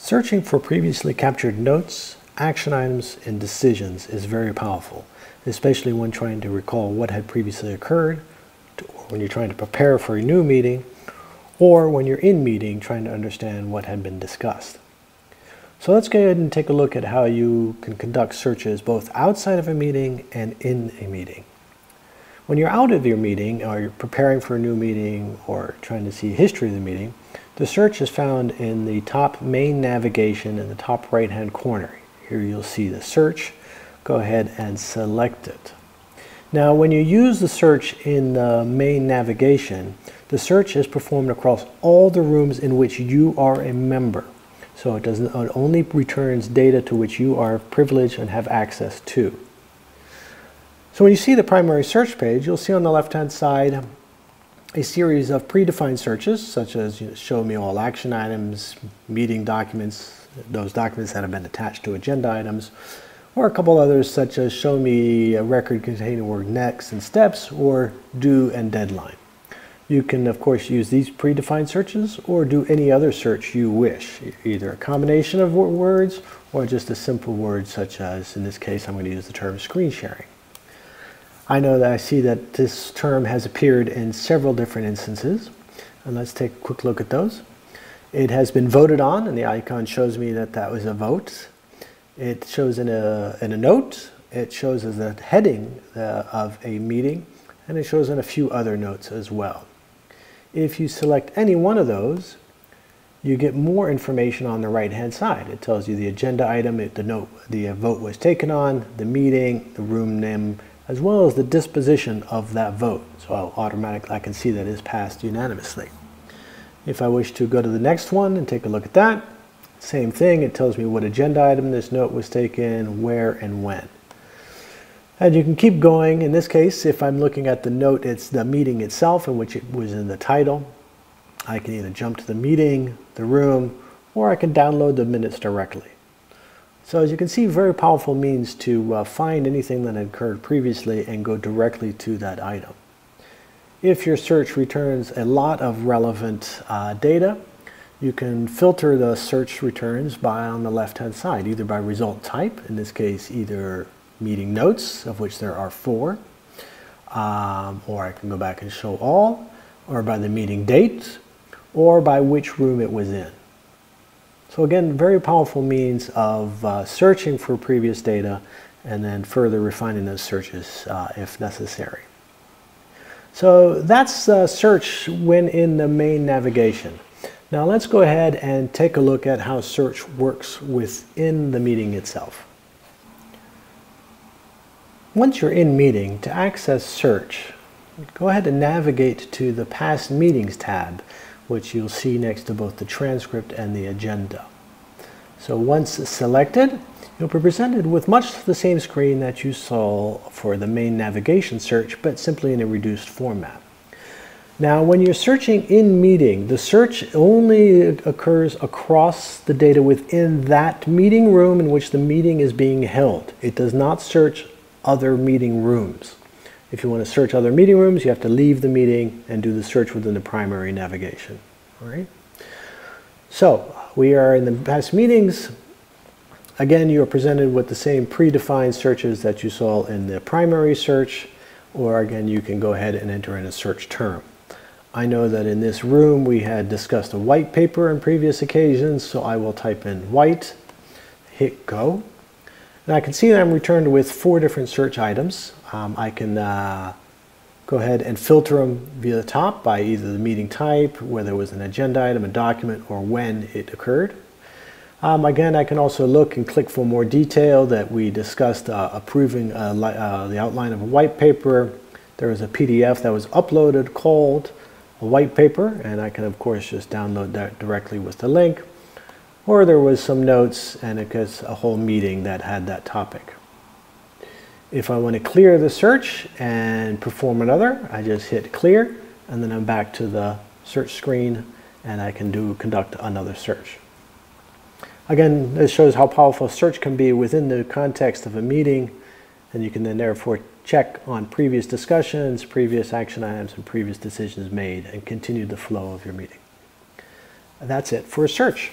Searching for previously captured notes, action items, and decisions is very powerful, especially when trying to recall what had previously occurred, or when you're trying to prepare for a new meeting, or when you're in meeting trying to understand what had been discussed. So let's go ahead and take a look at how you can conduct searches both outside of a meeting and in a meeting. When you're out of your meeting, or you're preparing for a new meeting, or trying to see history of the meeting, the search is found in the top main navigation in the top right-hand corner. Here you'll see the search. Go ahead and select it. Now, when you use the search in the main navigation, the search is performed across all the rooms in which you are a member. So it only returns data to which you are privileged and have access to. So when you see the primary search page, you'll see on the left-hand side a series of predefined searches, such as show me all action items, meeting documents, those documents that have been attached to agenda items, or a couple others such as show me a record containing word next and steps, or due and deadline. You can, of course, use these predefined searches or do any other search you wish, either a combination of words or just a simple word such as, in this case, I'm going to use the term screen sharing. I know that I see that this term has appeared in several different instances, and let's take a quick look at those. It has been voted on, and the icon shows me that that was a vote. It shows in a note, it shows as a heading of a meeting, and it shows in a few other notes as well. If you select any one of those, you get more information on the right-hand side. It tells you the agenda item, the note the vote was taken on, the meeting, the room name, as well as the disposition of that vote. So I can see that it is passed unanimously. If I wish to go to the next one and take a look at that, same thing, it tells me what agenda item this note was taken, where and when. And you can keep going. In this case, if I'm looking at the note, it's the meeting itself in which it was in the title. I can either jump to the meeting, the room, or I can download the minutes directly. So as you can see, very powerful means to find anything that had occurred previously and go directly to that item. If your search returns a lot of relevant data, you can filter the search returns on the left-hand side, either by result type, in this case either meeting notes, of which there are 4, or I can go back and show all, or by the meeting date, or by which room it was in. So again, very powerful means of searching for previous data and then further refining those searches if necessary. So that's search when in the main navigation. Now let's go ahead and take a look at how search works within the meeting itself. Once you're in meeting, to access search, go ahead and navigate to the Past Meetings tab, which you'll see next to both the transcript and the agenda. So once selected, you'll be presented with much the same screen that you saw for the main navigation search, but simply in a reduced format. Now, when you're searching in meeting, the search only occurs across the data within that meeting room in which the meeting is being held. It does not search other meeting rooms. If you want to search other meeting rooms, you have to leave the meeting and do the search within the primary navigation. All right? So we are in the past meetings. Again, you are presented with the same predefined searches that you saw in the primary search, or again, you can go ahead and enter in a search term. I know that in this room we had discussed a white paper in previous occasions, so I will type in white, hit go. And I can see that I'm returned with 4 different search items. I can go ahead and filter them via the top by either the meeting type, whether it was an agenda item, a document, or when it occurred. Again, I can also look and click for more detail that we discussed approving the outline of a white paper. There was a PDF that was uploaded called a white paper, and I can of course just download that directly with the link. Or there was some notes and it was a whole meeting that had that topic. If I want to clear the search and perform another, I just hit clear, and then I'm back to the search screen and I can conduct another search. Again, this shows how powerful search can be within the context of a meeting, and you can then therefore check on previous discussions, previous action items, and previous decisions made and continue the flow of your meeting. That's it for a search.